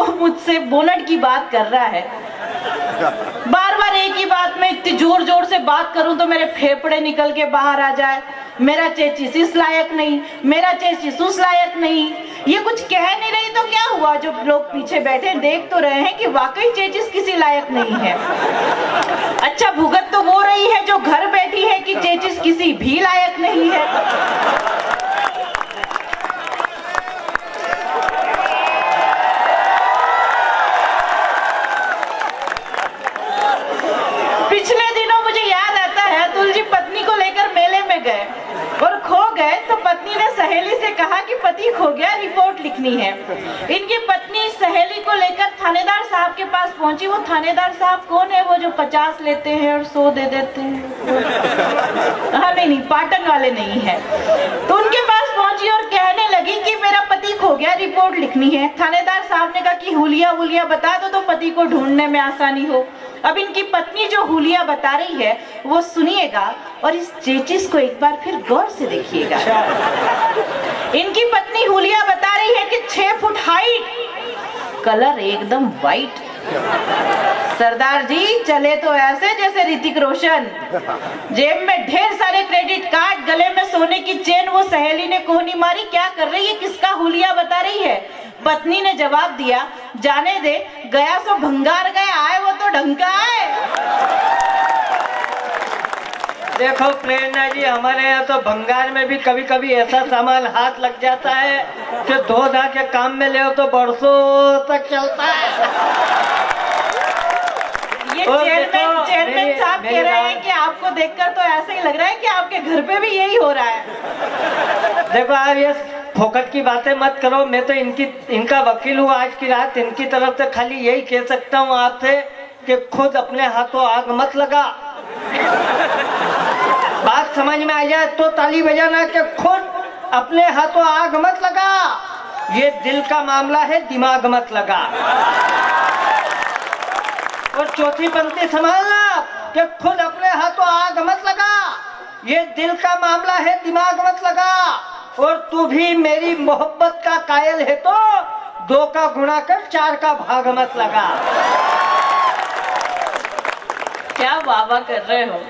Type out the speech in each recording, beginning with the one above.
वो मुझसे बोनट की बात कर रहा है। बार बार एक ही बात में इतनी जोर जोर से बात करूं तो मेरे फेफड़े निकल के बाहर आ जाए। मेरा चेचिस इस लायक नहीं, मेरा चेचिस उस लायक नहीं। ये कुछ कह नहीं रही तो क्या हुआ, जो लोग पीछे बैठे देख तो रहे हैं कि वाकई चेचिस किसी लायक नहीं है। अच्छा, भुगत तो वो रही है जो घर बैठी है कि चेचिस किसी भी लायक नहीं है। पिछले दिनों मुझे याद आता है, तुलजी पत्नी को लेकर मेले में गए और खो गए तो पत्नी ने सहेली से कहा कि पति खो गया, रिपोर्ट लिखनी है। इनकी पत्नी सहेली को लेकर थानेदार साहब के पास पहुंची। वो थानेदार साहब कौन है? वो जो 50 लेते हैं और 100 दे देते हैं। हाँ नहीं, पाटन वाले नहीं है। तो उनके पास पहुंची और कहने लगी कि मेरा पति खो गया, रिपोर्ट लिखनी है। थानेदार साहब ने कहा कि हुलिया वुलिया बता दो तो पति को ढूंढने में आसानी हो। अब इनकी पत्नी जो हुलिया बता रही है वो सुनिएगा और इस चेचिस को एक बार फिर गौर से देखिएगा। इनकी पत्नी हुलिया बता रही है कि 6 फुट हाइट, कलर एकदम वाइट। सरदार जी चले तो ऐसे जैसे ऋतिक रोशन, जेब में ढेर सारे क्रेडिट कार्ड, गले में सोने की चेन। वो सहेली ने कोहनी मारी, क्या कर रही है, किसका हुलिया बता रही है? पत्नी ने जवाब दिया, जाने दे, गया सो भंगार गया, आए वो तो ढंका आए। देखो प्रेरणा जी, हमारे यहाँ तो भंगार में भी कभी कभी ऐसा सामान हाथ लग जाता है कि धो धा के काम में ले तो बरसों तक चलता है। ये चेयरमैन साहब कह रहे हैं कि आपको देखकर तो ऐसा ही लग रहा है कि आपके घर पे भी यही हो रहा है। देखो आप ये फोकट की बातें मत करो। मैं तो इनका वकील हूँ आज की रात। इनकी तरफ से खाली यही कह सकता हूँ आपसे कि खुद अपने हाथों आग मत लगा। बात समझ में आ जाए तो ताली बजाना कि खुद अपने हाथों आग मत लगा। ये दिल का मामला है, दिमाग मत लगा। और चौथी पंक्ति संभालना कि खुद अपने हाथों आग मत लगा। ये दिल का मामला है, दिमाग मत लगा। और तू भी मेरी मोहब्बत का कायल है तो 2 का गुणा कर 4 का भाग मत लगा। क्या वाह कर रहे हो?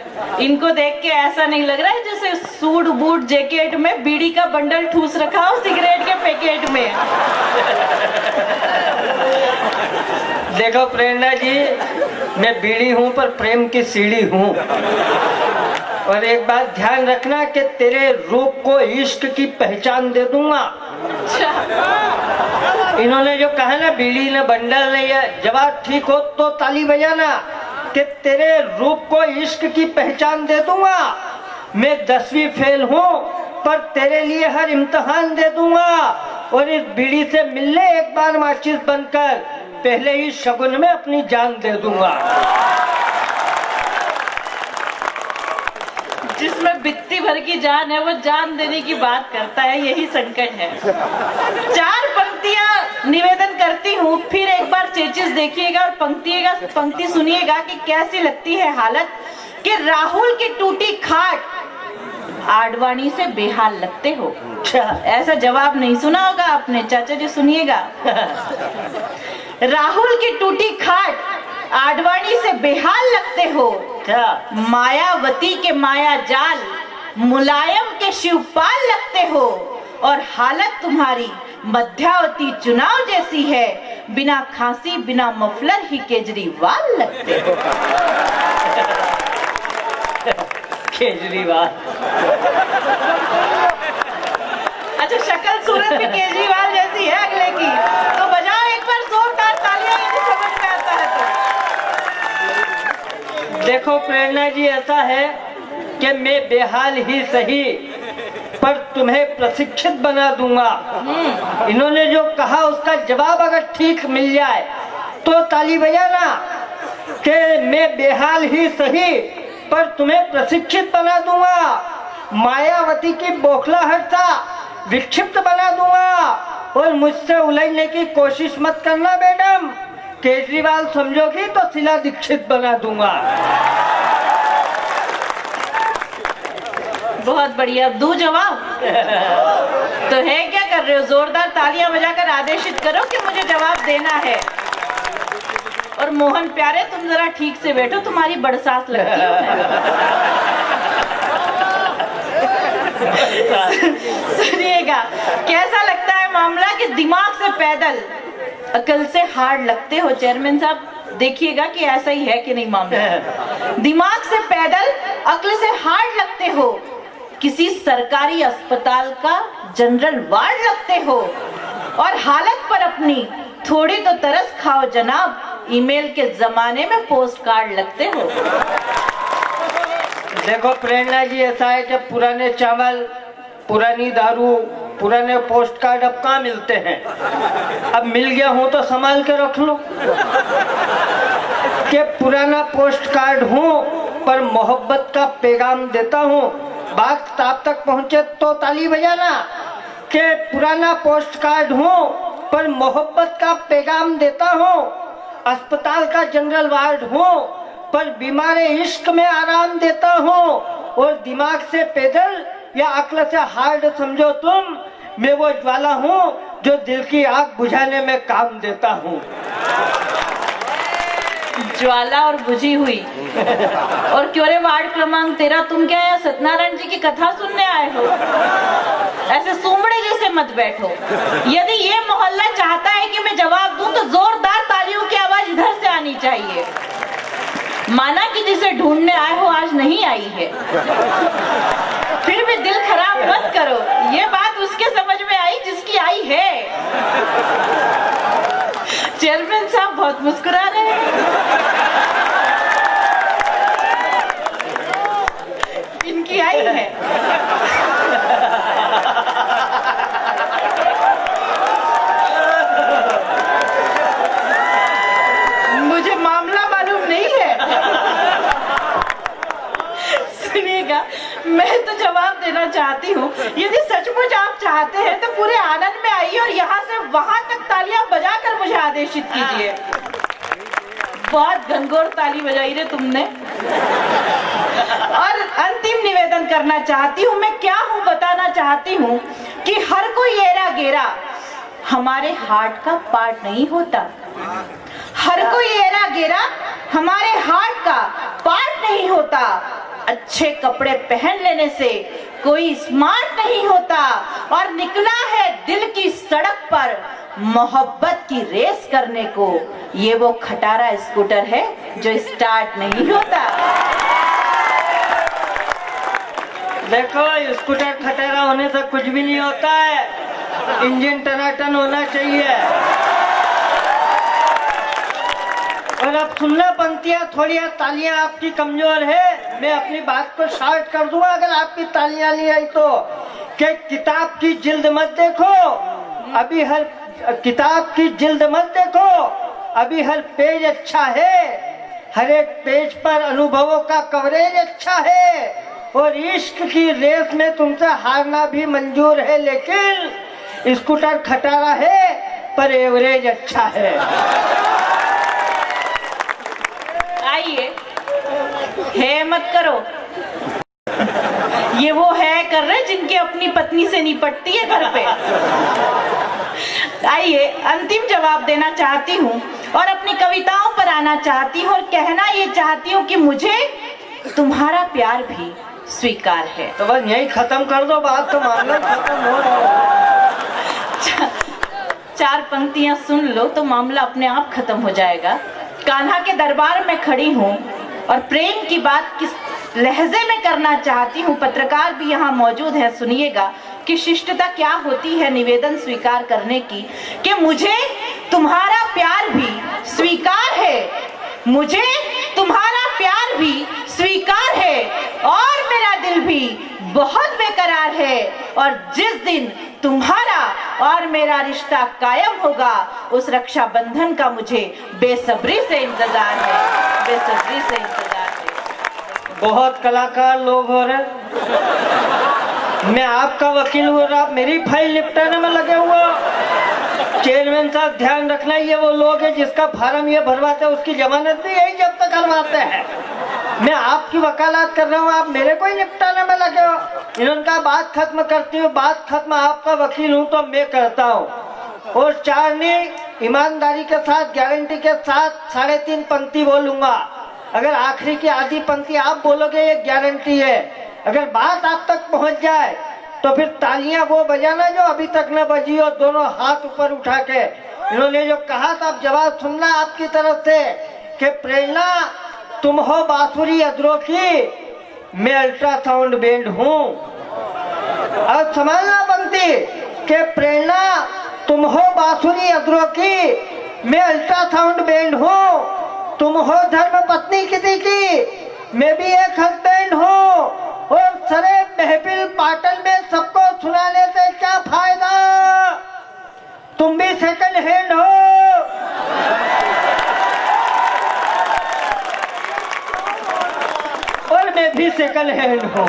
इनको देख के ऐसा नहीं लग रहा है जैसे सूट बूट जैकेट में बीड़ी का बंडल ठूस रखा हो सिगरेट के पैकेट में। देखो प्रेरणा जी, मैं बीड़ी हूँ पर प्रेम की सीढ़ी हूँ। और एक बात ध्यान रखना कि तेरे रूप को इश्क की पहचान दे दूंगा। इन्होंने जो कहा ना बीड़ी ने बंडल नहीं है, जवाब ठीक हो तो ताली बजाना कि तेरे रूप को इश्क की पहचान दे दूंगा। मैं 10वीं फेल हूँ पर तेरे लिए हर इम्तिहान दे दूंगा। और इस बीड़ी से मिलने एक बार माचिस बनकर पहले ही शगुन में अपनी जान दे दूंगा। जिसमें बित्ती भर की जान है वो जान देने की बात करता है, यही संकट है। 4 पंक्तियां निवेदन करती हूँ, फिर एक बार चेचिस देखिएगा और पंक्ति सुनिएगा कि कैसी लगती है हालत। कि राहुल की टूटी खाट, आडवाणी से बेहाल लगते हो। ऐसा जवाब नहीं सुना होगा आपने, चाचा जी सुनिएगा। राहुल की टूटी खाट, आडवाणी से बेहाल लगते हो। मायावती के माया जाल, मुलायम के शिवपाल लगते हो। और हालत तुम्हारी मध्यावती चुनाव जैसी है, बिना खांसी बिना मफलर ही केजरीवाल लगते हो। केजरीवाल, अच्छा शक्ल सूरत भी केजरीवाल जैसी है अगले की, तो बजाओ एक बार जोरदार तालियां यदि समझ में आता है तो। देखो प्रेरणा जी, ऐसा है कि मैं बेहाल ही सही पर तुम्हें प्रशिक्षित बना दूंगा। इन्होंने जो कहा उसका जवाब अगर ठीक मिल जाए तो ताली बजाना कि मैं बेहाल ही सही पर तुम्हें प्रशिक्षित बना दूंगा। मायावती की बौखलाहट सा विक्षिप्त बना दूंगा। और मुझसे उलझने की कोशिश मत करना मैडम, केजरीवाल समझोगी तो शीला दीक्षित बना दूंगा। बहुत बढ़िया, दो जवाब तो है क्या कर रहे हो? जोरदार तालियां बजाकर आदेशित करो कि मुझे जवाब देना है। और मोहन प्यारे, तुम जरा ठीक से बैठो, तुम्हारी बड़सास लगती है। सुनिएगा, कैसा लगता है मामला कि दिमाग से पैदल अकल से हार्ड लगते हो? चेयरमैन साहब देखिएगा कि ऐसा ही है कि नहीं मामला। दिमाग से पैदल अकल से हार्ड लगते हो, किसी सरकारी अस्पताल का जनरल वार्ड लगते हो, और हालत पर अपनी थोड़ी तो तरस खाओ जनाब, ईमेल के जमाने में पोस्ट कार्ड लगते हो। देखो प्रेरणा जी, ऐसा है कि पुराने चावल, पुरानी दारू, पुराने पोस्ट कार्ड अब कहाँ मिलते हैं। अब मिल गया हूँ तो संभाल के रख लो। कि पुराना पोस्ट कार्ड हूँ पर मोहब्बत का पैगाम देता हूँ, बात आप तक पहुँचे तो ताली बजाना। कि पुराना पोस्ट कार्ड हूँ पर मोहब्बत का पैगाम देता हूँ, अस्पताल का जनरल वार्ड हूँ पर बीमार इश्क में आराम देता हूँ, और दिमाग से पैदल या अक्ल से हार्ड समझो तुम, मैं वो ज्वाला हूँ जो दिल की आग बुझाने में काम देता हूँ। ज्वाला और बुझी हुई। और क्यों रे वार्ड क्रमांक 13, तुम क्या यहाँ सत्यनारायण जी की कथा सुनने आए हो? ऐसे सुमड़े जैसे मत बैठो। यदि ये मोहल्ला चाहता है कि मैं जवाब दूं तो जोरदार तालियों की आवाज इधर से आनी चाहिए। माना कि जिसे ढूंढने आए हो आज नहीं आई है, फिर भी दिल खराब मत करो, ये बात उसके समझ में आई जिसकी आई है। चेयरमैन साहब बहुत मुस्कुरा रहे हैं। इनकी आई है। मुझे मामला मालूम नहीं है। सुनिएगा, मैं तो जवाब देना चाहती हूँ। यदि सचमुच आप चाहते हैं तो पूरे आनंद में आइए और यहाँ से वहां तक तालियां बजाकर मुझे आदेशित कीजिए। बहुत घनघोर ताली बजाई रे तुमने। और अंतिम निवेदन करना चाहती हूँ, मैं क्या हूँ बताना चाहती हूँ कि हर कोई एरा गेरा हमारे हार्ट का पार्ट नहीं होता। हर कोई एरा गेरा हमारे हार्ट का पार्ट नहीं होता। अच्छे कपड़े पहन लेने से कोई स्मार्ट नहीं होता। और निकला है दिल की सड़क पर मोहब्बत की रेस करने को, ये वो खटारा स्कूटर है जो स्टार्ट नहीं होता। देखो, स्कूटर खटारा होने से कुछ भी नहीं होता है, इंजन टनाटन होना चाहिए। और अब सुनना पंक्तियां, थोड़ी तालियां आपकी कमजोर है, मैं अपनी बात को शॉर्ट कर दूंगा अगर आपकी तालियां नहीं आई तो। कि किताब की जिल्द मत देखो, अभी हर किताब की जिल्द मत देखो, अभी हर पेज अच्छा है, हर एक पेज पर अनुभवों का कवरेज अच्छा है। और इश्क की रेस में तुमसे हारना भी मंजूर है, लेकिन स्कूटर खटारा है पर एवरेज अच्छा है। आइए, है मत करो, ये वो है कर रहे जिनकी अपनी पत्नी से निपटती है घर पे। आइए, अंतिम जवाब देना चाहती हूँ और अपनी कविताओं पर आना चाहती हूँ और कहना ये चाहती हूँ कि मुझे तुम्हारा प्यार भी स्वीकार है। तो बस यही खत्म कर दो बात, तो मामला खत्म हो रहा है। चार पंक्तियां सुन लो तो मामला अपने आप खत्म हो जाएगा। कान्हा के दरबार में खड़ी हूँ और प्रेम की बात किस लहजे में करना चाहती हूँ। पत्रकार भी यहाँ मौजूद है, सुनिएगा कि शिष्टता क्या होती है निवेदन स्वीकार करने की। कि मुझे तुम्हारा प्यार भी स्वीकार है, मुझे तुम्हारा प्यार भी स्वीकार है, और मेरा दिल भी बहुत बेकरार है। और जिस दिन तुम्हारा और मेरा रिश्ता कायम होगा, उस रक्षा बंधन का मुझे बेसब्री से इंतजार है, बेसब्री से इंतजार है। बहुत कलाकार लोग हो रहे, मैं आपका वकील हूँ और आप मेरी फाइल निपटाने में लगे हुए हो। चेयरमैन साहब ध्यान रखना, ये वो लोग हैं जिसका फार्म ये भरवाते हैं उसकी जमानत भी यही जब तक करवाते हैं। मैं आपकी वकालत कर रहा हूँ, आप मेरे को ही निपटाने में लगे हो। इन्होंने कहा बात खत्म करती हूँ, बात खत्म, आपका वकील हूँ तो मैं करता हूँ। और 4 ने ईमानदारी के साथ, गारंटी के साथ 3.5 पंक्ति बोलूंगा। अगर आखिरी की आधी पंक्ति आप बोलोगे ये गारंटी है। अगर बात आप तक पहुंच जाए तो फिर तालियां वो बजाना जो अभी तक न बजी हो, दोनों हाथ ऊपर उठा के। इन्होंने जो कहा था अब जवाब सुनना आपकी तरफ से कि प्रेरणा तुम हो बांसुरी अदरों की, मैं अल्ट्रासाउंड बैंड हूँ। अब समझना पंक्ति कि प्रेरणा तुम हो बांसुरी अदरों की, मैं अल्ट्रासाउंड बैंड हूँ। तुम हो धर्म पत्नी किसी की, मैं भी एक हस्बैंड हूँ। और सरे महफिल पाटल में सबको सुनाने से क्या फायदा, तुम भी सेकंड हैंड हो। और मैं भी सेकंड हैंड हूँ।